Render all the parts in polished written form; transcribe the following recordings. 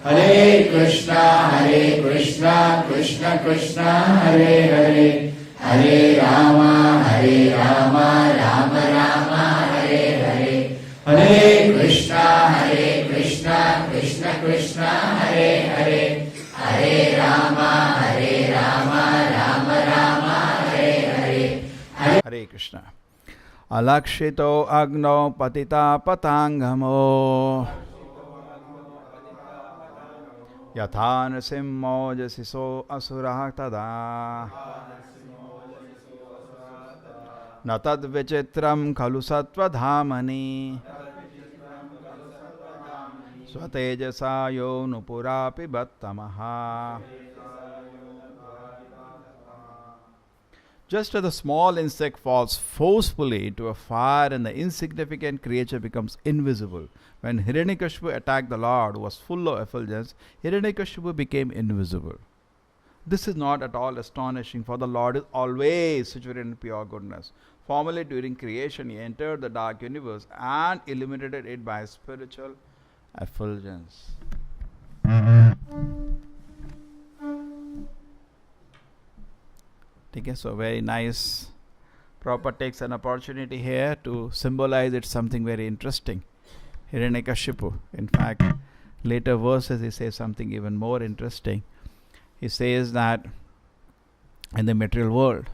Hare Krishna, Krishna Krishna, Hare Hare, Hare Rama, Rama Rama, Hare Hare. Hare Krishna, Krishna Krishna, Hare Hare, Hare Rama, Rama Rama, Hare Hare. Hare Krishna. Alakshito agno patita patangamo yathan simmo jasiso asura tada natad vichitram khalu sattva dhamani swatejasa yo nupurapi battamaha. Just as a small insect falls forcefully into a fire and the insignificant creature becomes invisible, when Hiranyakashipu attacked the Lord, who was full of effulgence, Hiranyakashipu became invisible. This is not at all astonishing, for the Lord is always situated in pure goodness. Formerly, during creation, he entered the dark universe and illuminated it by his spiritual effulgence. Okay, so very nice. Prabhupada takes an opportunity here to symbolize it something very interesting. Hiranyakashipu. In fact, later verses he says something even more interesting. He says that in the material world,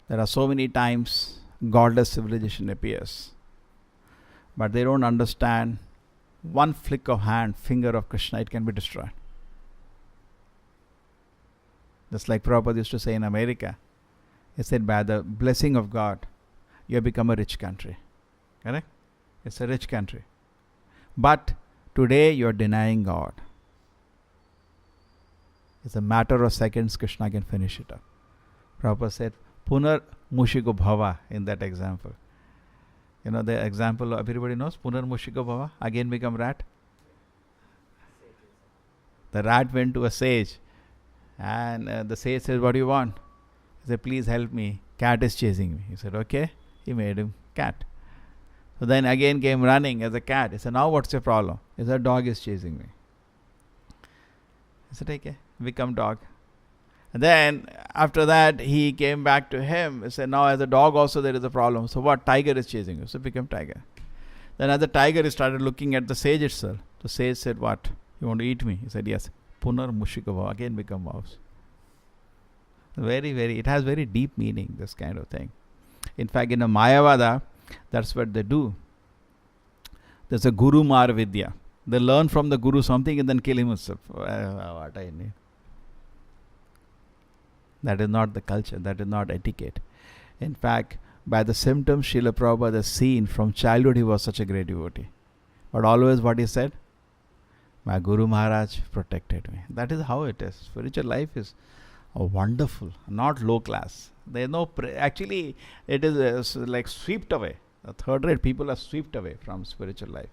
there are so many times godless civilization appears, but they don't understand one flick of hand, finger of Krishna, it can be destroyed. Just like Prabhupada used to say in America, he said, by the blessing of God, you have become a rich country. Correct? It's a rich country. But today you are denying God. It's a matter of seconds, Krishna can finish it up. Prabhupada said, Punar Mushiko Bhava in that example. You know the example, everybody knows, Punar Mushiko Bhava, again become rat. The rat went to a sage. And the sage said, what do you want? He said, please help me. Cat is chasing me. He said, okay. He made him cat. So then again came running as a cat. He said, now what's your problem? He said, dog is chasing me. He said, okay, become dog. And then after that, he came back to him. He said, now as a dog also there is a problem. So what? Tiger is chasing you. So become tiger. Then as a tiger, he started looking at the sage itself. The sage said, what? You want to eat me? He said, yes. Punar Mushikava, again become mouse. It has very deep meaning, this kind of thing. In fact, in a Mayavada, that's what they do. There's a Guru Mar Vidya. They learn from the Guru something and then kill him himself. What I need. That is not the culture, that is not etiquette. In fact, by the symptoms Srila Prabhupada has seen from childhood, he was such a great devotee. But always what he said? My Guru Maharaj protected me. That is how it is. Spiritual life is wonderful, not low class. There is no actually, it is like swept away. The third rate people are swept away from spiritual life.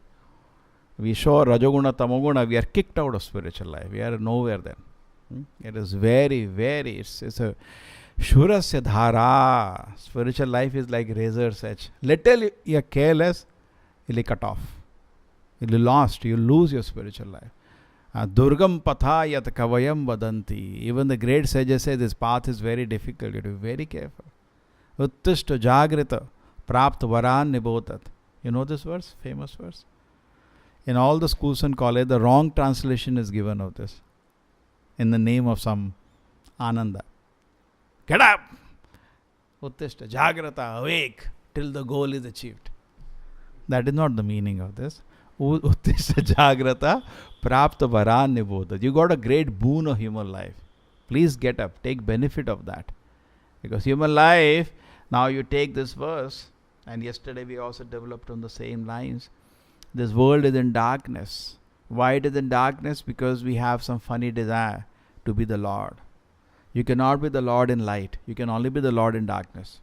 We show Rajoguna, Tamoguna, we are kicked out of spiritual life. We are nowhere then. It is very, it's a Shurasya Dhara. Spiritual life is like razor's edge. Little you are careless, you will cut off. You'll be lost, you'll lose your spiritual life. Durgam patha yat kavayam vadanti. Even the great sages say this path is very difficult. You have to be very careful. Uttishta jagrita prapt varan nibotat. You know this verse? Famous verse. In all the schools and colleges, the wrong translation is given of this. In the name of some Ananda. Get up! Uttishta jagrata, awake till the goal is achieved. That is not the meaning of this. Uttishta jagrata prapta varan nibodha. You got a great boon of human life. Please get up. Take benefit of that. Because human life, now you take this verse, and yesterday we also developed on the same lines. This world is in darkness. Why it is in darkness? Because we have some funny desire to be the Lord. You cannot be the Lord in light. You can only be the Lord in darkness.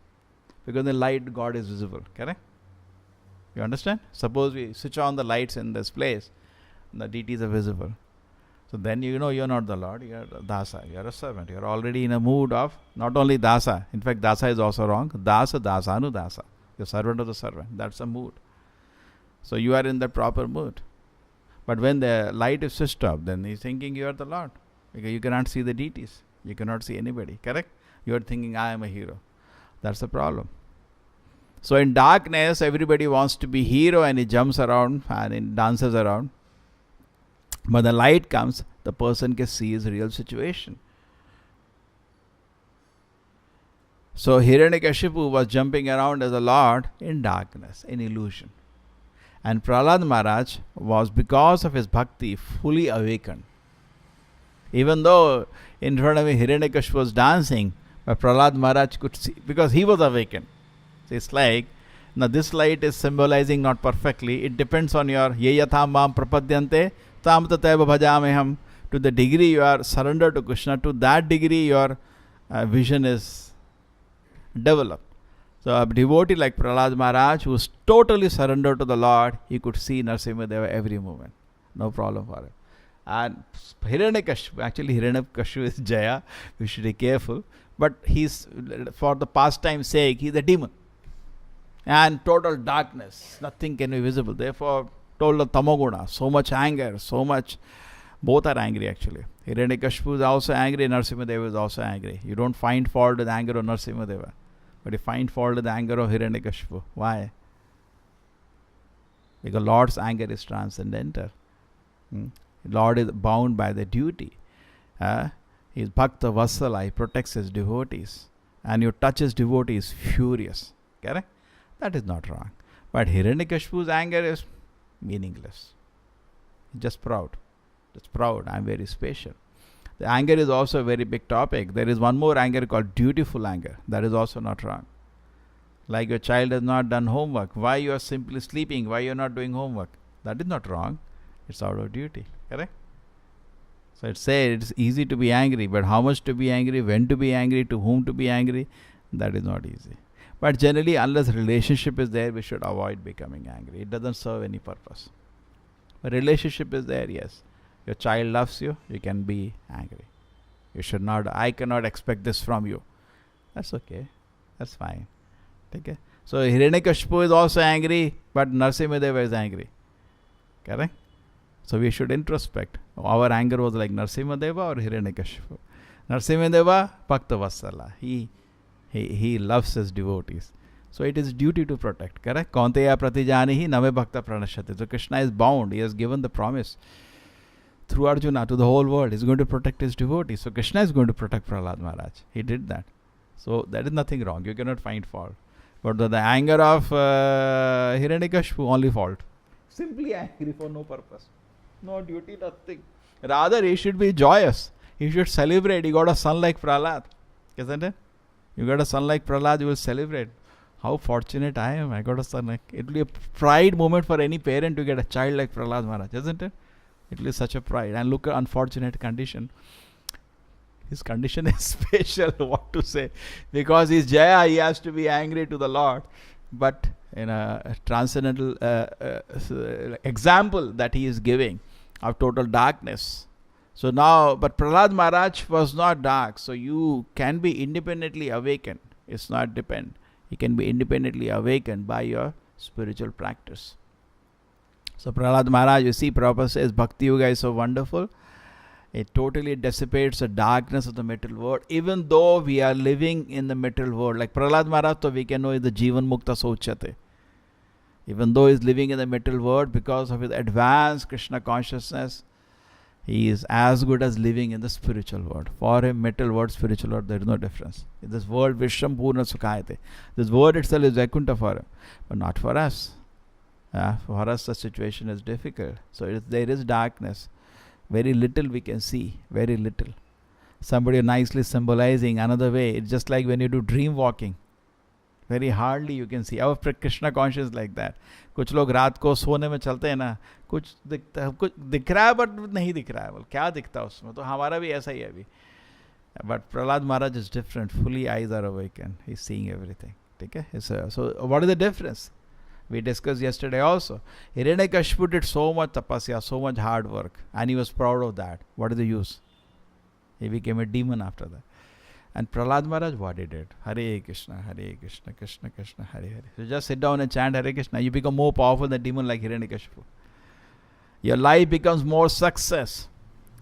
Because in light, God is visible. Correct? You understand? Suppose we switch on the lights in this place, the deities are visible. So then you know you're not the Lord, you're Dasa, you're a servant. You're already in a mood of not only Dasa, in fact Dasa is also wrong, Dasa, Dasanu, Dasa. You're servant of the servant. That's a mood. So you are in the proper mood. But when the light is switched off, then he's thinking you are the Lord. Because you cannot see the deities. You cannot see anybody. Correct? You are thinking I am a hero. That's the problem. So in darkness, everybody wants to be hero and he jumps around and he dances around. But the light comes, the person can see his real situation. So Hiranyakashipu was jumping around as a Lord in darkness, in illusion. And Prahlad Maharaj was, because of his bhakti, fully awakened. Even though in front of him Hiranyakashipu was dancing, but Prahlad Maharaj could see, because he was awakened. So it's like, now this light is symbolizing not perfectly. It depends on your ye yatham mam prapadyante tam tataiva bhajameham. To the degree you are surrendered to Krishna, to that degree your vision is developed. So a devotee like Prahlad Maharaj, who is totally surrendered to the Lord, he could see Narasimhadeva every moment. No problem for him. And Hiranyakashipu, actually Hiranyakashipu is Jaya, we should be careful. But he's, for the pastime's sake, he's a demon. And total darkness, nothing can be visible. Therefore, total tamoguna, so much anger, so much, both are angry actually. Hiranyakashipu is also angry, Narasimhadeva is also angry. You don't find fault with the anger of Narasimhadeva, but you find fault with the anger of Hiranyakashipu. Why? Because Lord's anger is transcendental. Lord is bound by the duty. He is Bhakta Vatsala, he protects his devotees. And you touch his devotee, is furious. Correct? That is not wrong. But Hiranyakashipu's anger is meaningless. Just proud. Just proud. I am very special. The anger is also a very big topic. There is one more anger called dutiful anger. That is also not wrong. Like your child has not done homework. Why you are simply sleeping? Why you are not doing homework? That is not wrong. It's out of duty. Correct? So it says it's easy to be angry, but how much to be angry, when to be angry, to whom to be angry, that is not easy. But generally, unless relationship is there, we should avoid becoming angry. It doesn't serve any purpose. But relationship is there, yes. Your child loves you, you can be angry. You should not, I cannot expect this from you. That's okay. That's fine. Okay? So Hiranyakashipu is also angry, but Narasimhadeva is angry. Correct? So we should introspect. Our anger was like Narasimhadeva or Hiranyakashipu. Narasimhadeva, Bhakta Vatsala. He loves his devotees. So it is duty to protect. Correct? Kaunteya pratijanihi name bhakta pranashati. So Krishna is bound. He has given the promise through Arjuna to the whole world. He is going to protect his devotees. So Krishna is going to protect Prahlad Maharaj. He did that. So there is nothing wrong. You cannot find fault. But the anger of Hiranyakashipu, only fault. Simply angry for no purpose. No duty, nothing. Rather, he should be joyous. He should celebrate. He got a son like Prahlad. Isn't it? You got a son like Prahlad, you will celebrate. How fortunate I am. I got a son like... It will be a pride moment for any parent to get a child like Prahlad Maharaj. Isn't it? It will be such a pride. And look at unfortunate condition. His condition is special. What to say? Because he's Jaya, he has to be angry to the Lord. But in a transcendental example that he is giving of total darkness. So now, but Prahlad Maharaj was not dark. So you can be independently awakened. It's not depend. You can be independently awakened by your spiritual practice. So Prahlad Maharaj, you see, Prabhupada says Bhakti Yoga is so wonderful. It totally dissipates the darkness of the material world. Even though we are living in the material world, like Prahlad Maharaj, so we can know is the Jivan Mukta Sochate. Even though he is living in the material world, because of his advanced Krishna consciousness, he is as good as living in the spiritual world. For him, material world, spiritual world, there is no difference. In this world, Vishram Purna Sukhayate. This word itself is Vaikuntha for him, but not for us. For us, the situation is difficult. So there is darkness. Very little we can see. Very little. Somebody nicely symbolizing another way. It's just like when you do dream walking. Very hardly you can see. Our Krishna conscious like that. कुछ लोग रात को सोने में चलते हैं ना, कुछ दिख रहा है बट नहीं दिख रहा है. बोल क्या दिखता है उसमें? तो हमारा भी ऐसा ही है अभी. But Prahlad Maharaj is different. Fully eyes are awakened. He's seeing everything. Okay? So what is the difference? We discussed yesterday also. Hiranyakashipu did so much tapasya, so much hard work, and he was proud of that. What is the use? He became a demon after that. And Prahlad Maharaj, what he did? Hare Krishna, Krishna Krishna, Hare Hare. So just sit down and chant Hare Krishna. You become more powerful than demon like Hiranyakashipu. Your life becomes more success.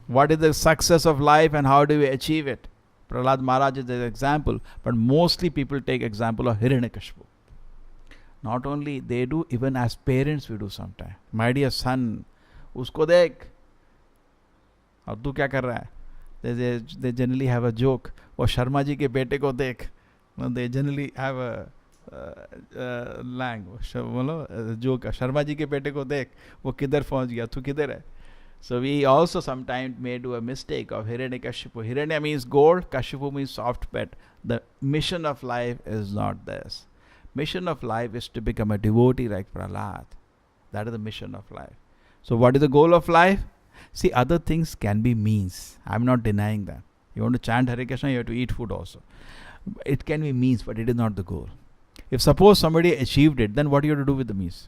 What is the success of life and how do we achieve it? Prahlad Maharaj is an example, but mostly people take example of Hiranyakashipu. Not only they do, even as parents we do sometimes. My dear son, usko dekh. और तू क्या कर रहा है? They generally have a joke. वो शर्मा जी के बेटे को देख. They generally have a joke. Sharma ji के बेटे को देख. वो किधर पहुंच गया? तू किधर है? So we also sometimes may do a mistake of Hiranyakashipu. Hiranya means gold, Kashipu means soft pet. The mission of life is not this. Mission of life is to become a devotee like Prahlad. That is the mission of life. So what is the goal of life? See, other things can be means. I am not denying that. You want to chant Hare Krishna, you have to eat food also. It can be means, but it is not the goal. If suppose somebody achieved it, then what do you have to do with the means?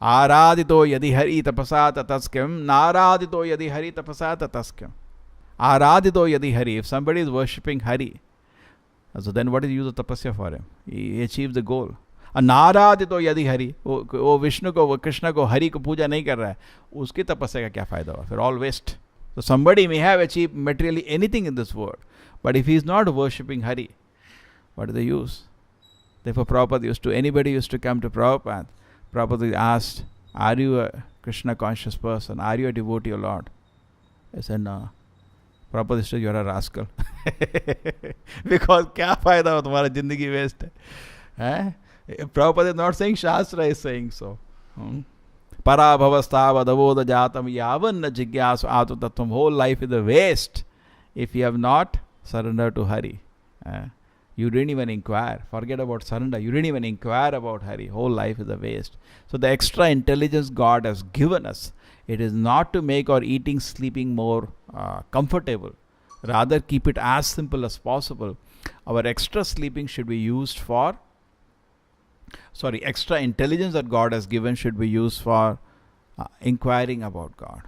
Aradito yadi hari tapasa tataskyam, naradito yadi hari tapasa tataskyam. Aradito yadi hari. If somebody is worshipping Hari, so then what is the use of tapasya for him? He achieved the goal. नारादितो यदि हरि, वो विष्णु को, वो कृष्ण को, हरि को पूजा नहीं कर रहा है, उसकी तपस्या का क्या फायदा हुआ? फिर all waste. So somebody may have achieved materially anything in this world, but if he is not worshipping Hari, what is the use? Therefore Prabhupada anybody used to come to Prabhupada. Prabhupada asked, are you a Krishna conscious person? Are you a devotee of Lord? I said, no. Prabhupada said, you are a rascal. Because क्या फायदा हो, तुम्हारा जिंदगी waste है? Prabhupada is not saying, Shastra is saying so. Parabhavastava jatam yavan jigyasu atu tattvam. Whole life is a waste if you have not surrendered to Hari. You didn't even inquire. Forget about surrender. You didn't even inquire about Hari. Whole life is a waste. So the extra intelligence God has given us, it is not to make our eating, sleeping more comfortable. Rather, keep it as simple as possible. Our extra sleeping should be used for extra intelligence that God has given should be used for inquiring about God.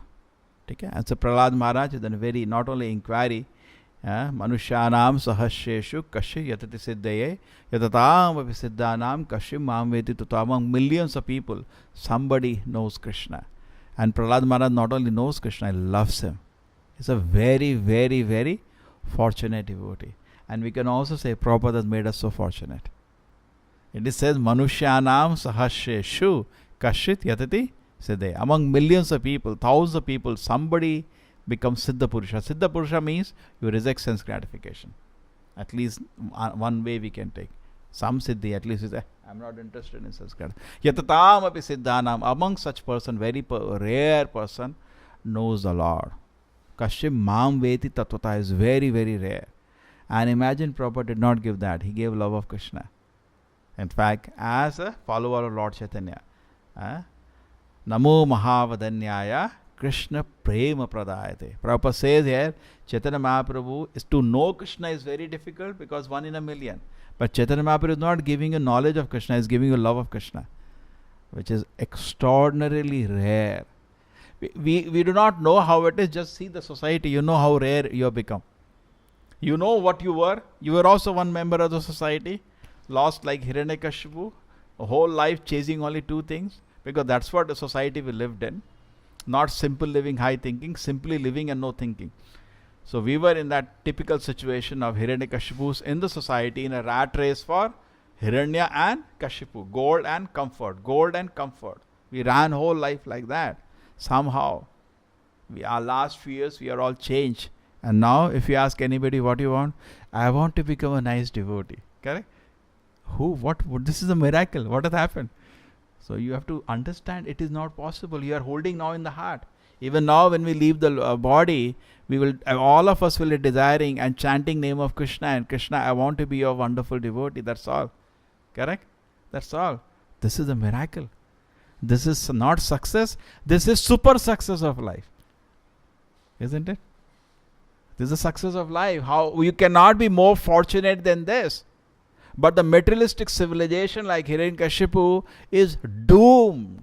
Okay? And so Prahlad Maharaj is a very, not only inquiry, Manushyanam sahasreshu kashi yatati siddhaye yatatam api siddhanam kashi mam veti tuta. Among millions of people, somebody knows Krishna. And Prahlad Maharaj not only knows Krishna, he loves him. He's a very, very, very fortunate devotee. And we can also say Prabhupada has made us so fortunate. It says, Manushyanam sahasreshu kashit yatati siddhe. Among millions of people, thousands of people, somebody becomes Siddha Purusha. Siddha Purusha means you reject sense gratification. At least one way we can take. Some Siddhi, at least, is I'm not interested in sense gratification. Yatatam api siddhanam. Among such person, very rare person, knows the Lord. Kashim mam veti tatvata is very, very rare. And imagine Prabhupada did not give that. He gave love of Krishna. In fact, as a follower of Lord Chaitanya, Namo Mahavadanyaya Krishna Prema Pradayate. Prabhupada says here, Chaitanya Mahaprabhu is to know Krishna is very difficult because 1 in a million. But Chaitanya Mahaprabhu is not giving you knowledge of Krishna, he is giving you love of Krishna, which is extraordinarily rare. We do not know how it is, just see the society, you know how rare you have become. You know what you were. You were also one member of the society. Lost like Hiranyakashipu, a whole life chasing only two things, because that's what the society we lived in. Not simple living, high thinking, simply living and no thinking. So we were in that typical situation of Hiranyakashipus in the society in a rat race for Hiranya and Kashipu, gold and comfort, gold and comfort. We ran whole life like that. Somehow, our last few years we are all changed. And now if you ask anybody what you want, I want to become a nice devotee. Correct? What? This is a miracle. What has happened? So you have to understand it is not possible. You are holding now in the heart. Even now when we leave the body, we will, all of us will be desiring and chanting name of Krishna and Krishna, I want to be your wonderful devotee. That's all. Correct? That's all. This is a miracle. This is not success. This is super success of life. Isn't it? This is the success of life. How you cannot be more fortunate than this. But the materialistic civilization like Hiranyakashipu is doomed.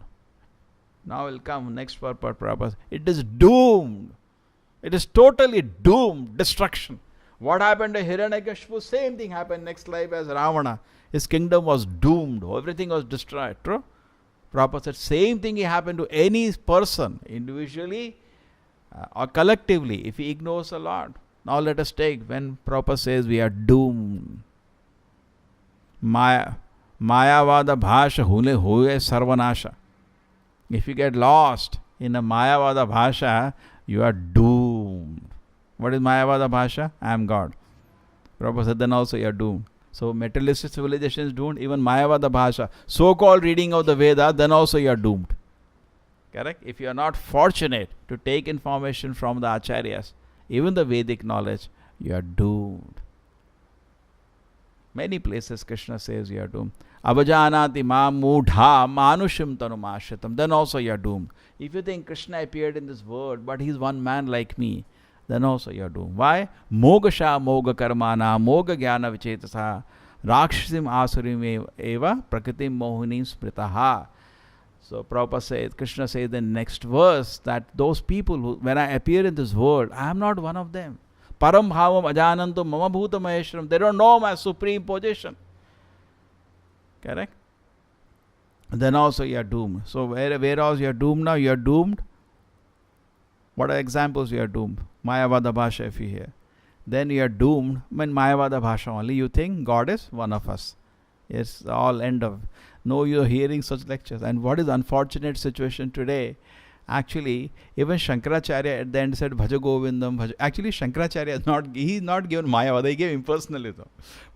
Now will come next purpose. It is doomed. It is totally doomed. Destruction. What happened to Hiranyakashipu? Same thing happened next life as Ravana. His kingdom was doomed. Everything was destroyed. True? Prabhupada said same thing happened to any person, individually or collectively, if he ignores the Lord. Now let us take when Prabhupada says we are doomed. Mayavada bhasha hule huye sarvanasha. If you get lost in a Mayavada bhasha, you are doomed. What is Mayavada bhasha? I am God. Prabhupada said then also you are doomed. So materialistic civilization is doomed. Even Mayavada bhasha, so-called reading of the Veda, then also you are doomed. Correct? If you are not fortunate to take information from the acharyas, even the Vedic knowledge, you are doomed. Many places Krishna says you are doomed. Avajanati ma mudha manushim tanumashritam. Then also you are doomed. If you think Krishna appeared in this world, but he is one man like me, then also you are doomed. Why? Mogasha moga karmana moga jnana vichetasa rakshasim asurim eva prakritim mohinim smritaha. So Prabhupada says, Krishna says in the next verse that those people who, when I appear in this world, I am not one of them. Param bhavam ajanantam mama bhuta maheshwaram. They don't know my supreme position. Correct? Then also you are doomed. So whereas you are doomed now, you are doomed. What are examples you are doomed? Mayavada bhasha if you hear. Then you are doomed. When Mayavada bhasha only, you think God is one of us. It's all end of. No, you are hearing such lectures. And what is unfortunate situation today? Actually, even Shankaracharya at the end said Bhaja Govindam. Bhaja. Actually, Shankaracharya is not. He is not given Mayavada. He gave impersonalism.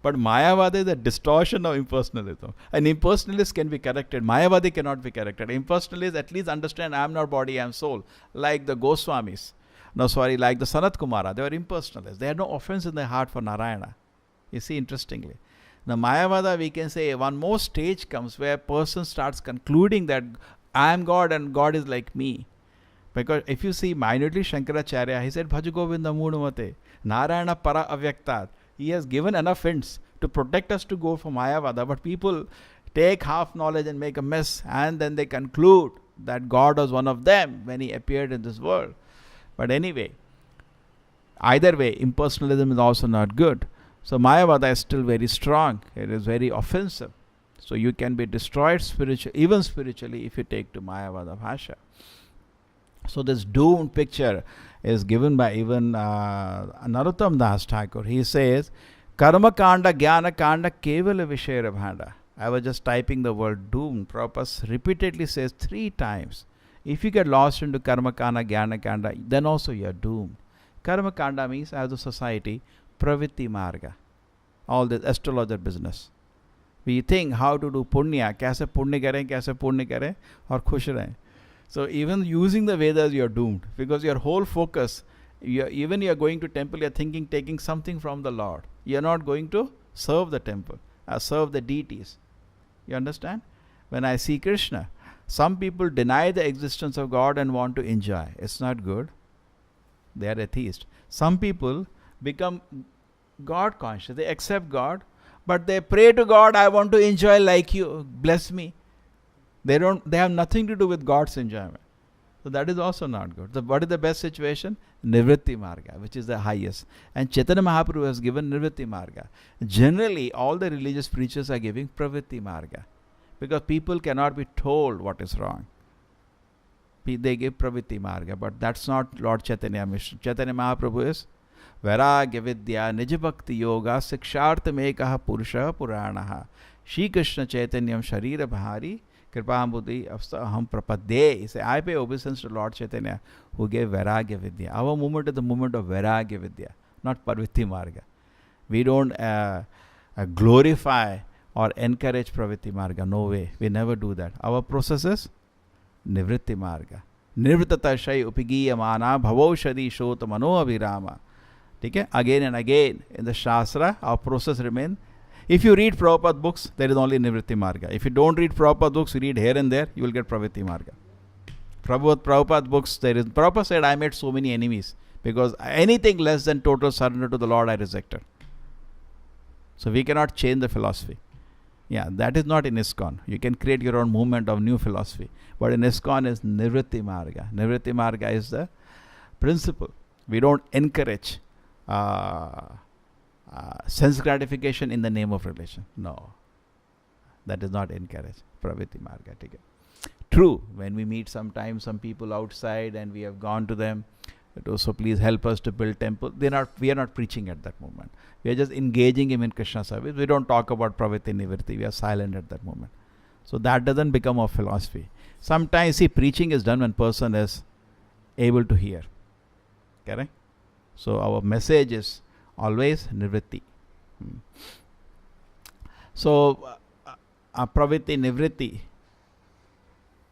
But Mayavada is a distortion of impersonalism. An impersonalist can be corrected. Mayavadi cannot be corrected. Impersonalists at least understand I am not body, I am soul. Like the Goswamis. Like the Sanat Kumara. They were impersonalists. They had no offense in their heart for Narayana. You see, interestingly. Now, Mayavada, we can say one more stage comes where a person starts concluding that I am God and God is like me. Because if you see minutely Shankaracharya, he said, Bhaja Govinda Mudamate, Narayana Para Avyaktat. He has given enough hints to protect us to go for Mayavada, but people take half knowledge and make a mess, and then they conclude that God was one of them when he appeared in this world. But anyway, either way, impersonalism is also not good. So Mayavada is still very strong. It is very offensive. So you can be destroyed even spiritually if you take to Mayavada bhasha. So this doomed picture is given by even Narottam Das Thakur. He says, Karma Kanda Jnana Kanda Kevala Vishera Bhanda. I was just typing the word doomed. Prabhupada repeatedly says 3 times. If you get lost into Karma Kanda Jnana Kanda, then also you are doomed. Karma Kanda means as a society, Pravitti Marga. All this astrologer business. We think how to do punya, kaise punya kare, or khush rahe. So even using the Vedas, you are doomed. Because your whole focus, even you are going to temple, you are thinking, taking something from the Lord. You are not going to serve the temple, serve the deities. You understand? When I see Krishna, some people deny the existence of God and want to enjoy. It's not good. They are atheists. Some people become God conscious. They accept God, but they pray to God, I want to enjoy like you. Bless me. They have nothing to do with God's enjoyment. So that is also not good. So what is the best situation? Nivritti Marga, which is the highest. And Chaitanya Mahaprabhu has given Nivritti Marga. Generally, all the religious preachers are giving Pravitti Marga. Because people cannot be told what is wrong. They give Pravitti Marga, but that's not Lord Chaitanya mission. Chaitanya Mahaprabhu is Vairagya Vidya Nijabhakti Yoga Sikshartha Mekaha Purusha Puranaha Shri Krishna Chaitanyam Sharira Bhari Kripambudhi Aham Prapadde. He said, I pay obeisance to Lord Chaitanya who gave Vairagya Vidya. Our movement is the movement of Vairagya Vidya, not Pravitti Marga. We don't glorify or encourage Pravitti Marga. No way. We never do that. Our process is Nivritti Marga. Nivrittata Shai Upigiyamana Bhavoshadi Shota Mano Abhirama. Okay? Again and again in the Shastra, our process remains. If you read Prabhupada books, there is only Nivritti Marga. If you don't read Prabhupada books, you read here and there, you will get Pravitti Marga. Prabhupada books, Prabhupada said, I made so many enemies because anything less than total surrender to the Lord I rejected. So we cannot change the philosophy. Yeah, that is not in ISKCON. You can create your own movement of new philosophy. But in ISKCON is Nivritti Marga. Nivritti Marga is the principle. We don't encourage sense gratification in the name of religion. No. That is not encouraged. Pravitti Marga. True, when we meet sometimes some people outside and we have gone to them, that also please help us to build temple. We are not preaching at that moment. We are just engaging him in Krishna service. We don't talk about pravritti nivritti. We are silent at that moment. So that doesn't become our philosophy. Sometimes, see, preaching is done when person is able to hear. Correct? So our message is always nivritti. So pravritti nivritti.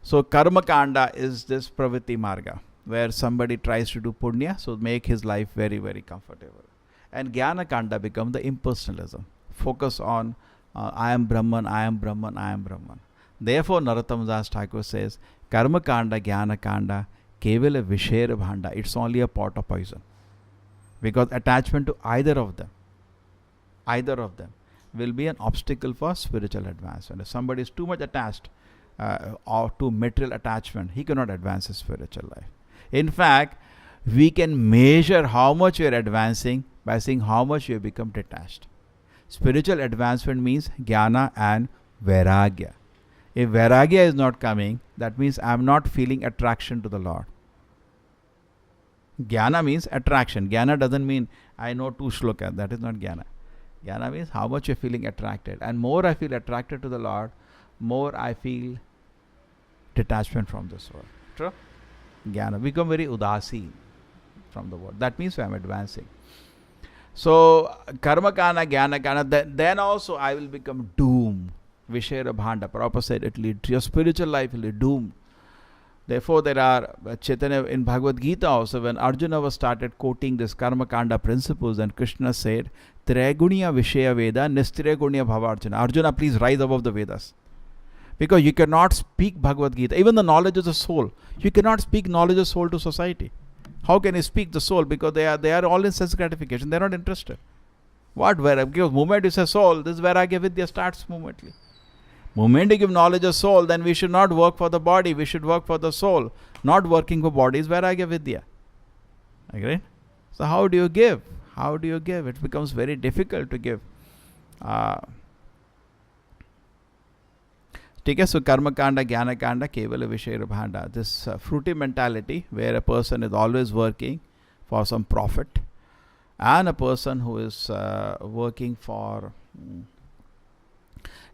So karma kanda is this pravritti marga, where somebody tries to do punya, so make his life very, very comfortable. And jnana kanda become the impersonalism. Focus on I am Brahman, I am Brahman, I am Brahman. Therefore, Narottam Das Thakur says, karma kanda, jnana kanda, kevala vishera bhanda. It's only a pot of poison. Because attachment to either of them will be an obstacle for spiritual advancement. If somebody is too much attached or to material attachment, he cannot advance his spiritual life. In fact, we can measure how much you are advancing by seeing how much you have become detached. Spiritual advancement means jnana and vairagya. If vairagya is not coming, that means I am not feeling attraction to the Lord. Jnana means attraction. Jnana doesn't mean I know 2 shlokas. That is not jnana. Jnana means how much you are feeling attracted. And more I feel attracted to the Lord, more I feel detachment from this world. True? Jnana. Become very udasi from the world. That means I am advancing. So, karma kana, jnana kana, then also I will become doomed. Vishera bhanda. Prabhupada said it leads your spiritual life will be doomed. Therefore, there are Chaitanya in Bhagavad Gita also, when Arjuna was started quoting this karma kanda principles, and Krishna said, Traguniya Vishaya Veda, Nistiraguniya Bhavarjuna. Arjuna, please rise above the Vedas. Because you cannot speak Bhagavad Gita, even the knowledge of the soul. You cannot speak knowledge of soul to society. How can you speak the soul? Because they are all in sense gratification. They are not interested. What Vairagya? Because moment you say soul, this Vairagya Vidya starts momently. Moment you give knowledge of soul, then we should not work for the body, we should work for the soul. Not working for body is Vairagya Vidya. Agreed? So how do you give? How do you give? It becomes very difficult to give. So karma kanda, jnana kanda, kevala vishaya bhanda. This fruity mentality where a person is always working for some profit, and a person who is working for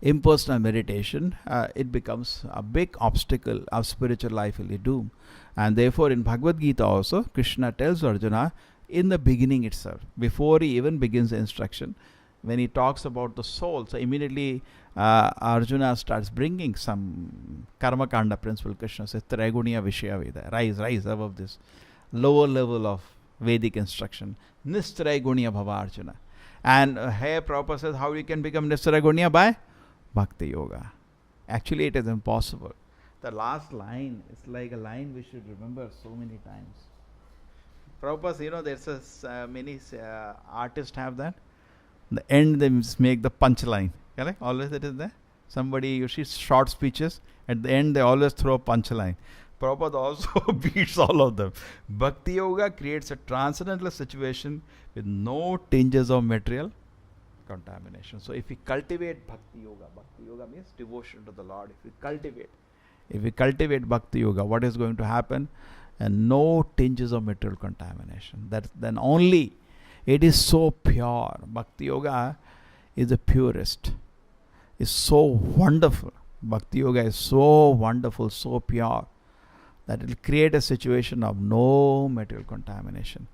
impersonal meditation, it becomes a big obstacle of spiritual life will be doomed. And therefore in Bhagavad Gita also, Krishna tells Arjuna in the beginning itself, before he even begins the instruction, when he talks about the soul, so immediately Arjuna starts bringing some karma kanda principle. Krishna says, Traguniya Vishaya Veda, rise above this lower level of Vedic instruction. Nistiraguniya Bhava Arjuna. And here Prabhupada says, how you can become Nistiraguniya? By Bhakti Yoga. Actually, it is impossible. The last line is like a line we should remember so many times. Prabhupada, there's many artists have that. The end they make the punchline. Correct? Always it is there. Somebody, you see short speeches, at the end they always throw a punchline. Prabhupada also beats all of them. Bhakti Yoga creates a transcendental situation with no tinges of material contamination. So if we cultivate Bhakti Yoga means devotion to the Lord. If we cultivate Bhakti Yoga, what is going to happen? And no tinges of material contamination. Then only it is so pure. Bhakti Yoga is the purest. It's so wonderful. Bhakti Yoga is so wonderful, so pure, that it will create a situation of no material contamination.